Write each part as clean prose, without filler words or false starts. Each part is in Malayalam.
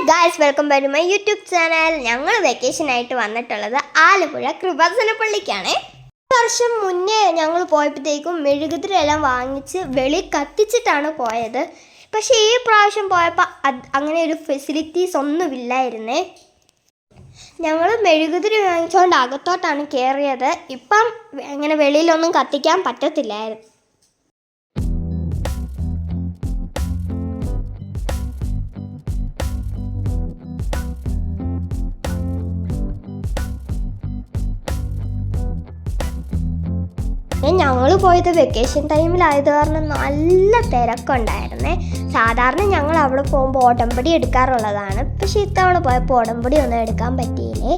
Guys, welcome back to my YouTube channel. ഞങ്ങൾ വെക്കേഷനായിട്ട് വന്നിട്ടുള്ളത് ആലപ്പുഴ കൃപാസനപ്പള്ളിക്കാണ്. ഒരു വർഷം മുന്നേ ഞങ്ങൾ പോയപ്പോഴത്തേക്കും മെഴുകുതിരി എല്ലാം വാങ്ങിച്ച് വെളി കത്തിച്ചിട്ടാണ് പോയത്. പക്ഷേ ഈ പ്രാവശ്യം പോയപ്പോൾ അങ്ങനെ ഒരു ഫെസിലിറ്റീസ് ഒന്നുമില്ലായിരുന്നേ. ഞങ്ങൾ മെഴുകുതിരി വാങ്ങിച്ചുകൊണ്ട് അകത്തോട്ടാണ് കയറിയത്. ഇപ്പം അങ്ങനെ വെളിയിലൊന്നും കത്തിക്കാൻ പറ്റത്തില്ലായിരുന്നു. ഞങ്ങൾ പോയത് വെക്കേഷൻ ടൈമിലായത് കാരണം നല്ല തിരക്കുണ്ടായിരുന്നേ. സാധാരണ ഞങ്ങൾ അവിടെ പോകുമ്പോൾ ഓടമ്പടി എടുക്കാറുള്ളതാണ്. പക്ഷേ ഇത്തവണ പോയപ്പോൾ ഓടമ്പടി ഒന്നും എടുക്കാൻ പറ്റിയില്ലേ.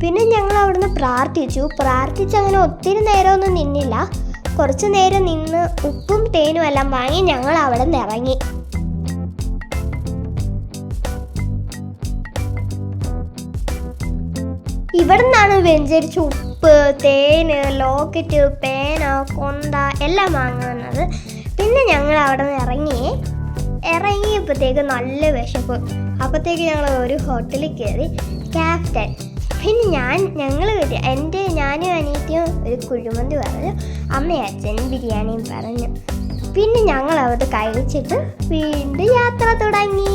പിന്നെ ഞങ്ങൾ അവിടുന്ന് പ്രാർത്ഥിച്ച് അങ്ങനെ ഒത്തിരി നേരമൊന്നും നിന്നില്ല. കുറച്ച് നേരം നിന്ന് ഉപ്പും തേനും എല്ലാം വാങ്ങി ഞങ്ങൾ അവിടെ നിന്ന് ഇറങ്ങി. ഇവിടെ നിന്നാണ് വെഞ്ചരിച്ച് ഉപ്പ്, തേന്, ലോക്കറ്റ്, പേന, കൊന്ത എല്ലാം വാങ്ങുന്നത്. പിന്നെ ഞങ്ങൾ അവിടെ നിന്ന് ഇറങ്ങിയപ്പോഴത്തേക്ക് നല്ല വിശപ്പ്. അപ്പോഴത്തേക്ക് ഞങ്ങൾ ഒരു ഹോട്ടലിൽ കയറി, ക്യാപ്റ്റൻ. പിന്നെ ഞാനും അനിയത്തിയും ഒരു കുഴിമന്തി പറഞ്ഞു, അമ്മയും അച്ഛനും ബിരിയാണിയും പറഞ്ഞു. പിന്നെ ഞങ്ങൾ അവിടെ കഴിച്ചിട്ട് വീണ്ടും യാത്ര തുടങ്ങി.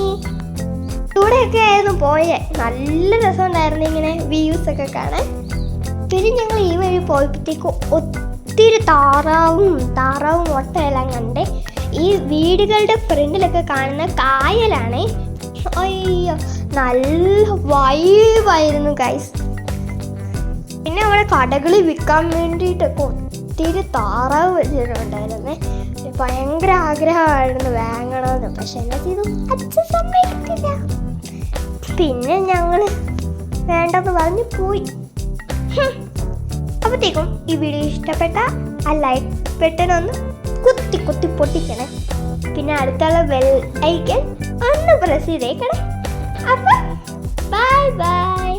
ഇവിടെയൊക്കെ ആയിരുന്നു പോയത്. നല്ല രസമുണ്ടായിരുന്നു ഇങ്ങനെ വ്യൂസൊക്കെ കാണാൻ. പിന്നെ ഞങ്ങൾ ഈ വഴി പോയപ്പോഴത്തേക്കും ഒത്തിരി താറാവും മുട്ടയെല്ലാം കണ്ടേ. ഈ വീടുകളുടെ ഫ്രണ്ടിലൊക്കെ കാണുന്ന കായലാണ്. അയ്യോ, നല്ല വൈബായിരുന്നു ഗൈസ്. പിന്നെ അവിടെ കടകളിൽ വിൽക്കാൻ വേണ്ടിയിട്ടൊക്കെ ഒത്തിരി താറാവ് വെച്ചിട്ടുണ്ടായിരുന്നേ. ഭയങ്കര ആഗ്രഹമായിരുന്നു വാങ്ങണമെന്ന്. പക്ഷെ എന്നാ ചെയ്തു, അച്ഛൻ സമ്മതിക്കില്ല. പിന്നെ ഞങ്ങൾ വേണ്ടെന്ന് പറഞ്ഞ് പോയി. അപ്പോഴത്തേക്കും ഈ വീഡിയോ ഇഷ്ടപ്പെട്ട ആ ലൈക്ക് ബട്ടൺ ഒന്ന് കുത്തി പൊട്ടിക്കണേ. പിന്നെ അടുത്തുള്ള ബെൽ ഐക്കൺ ഒന്ന് പ്രസ് ചെയ്തേക്കണേ. അപ്പം ബൈ.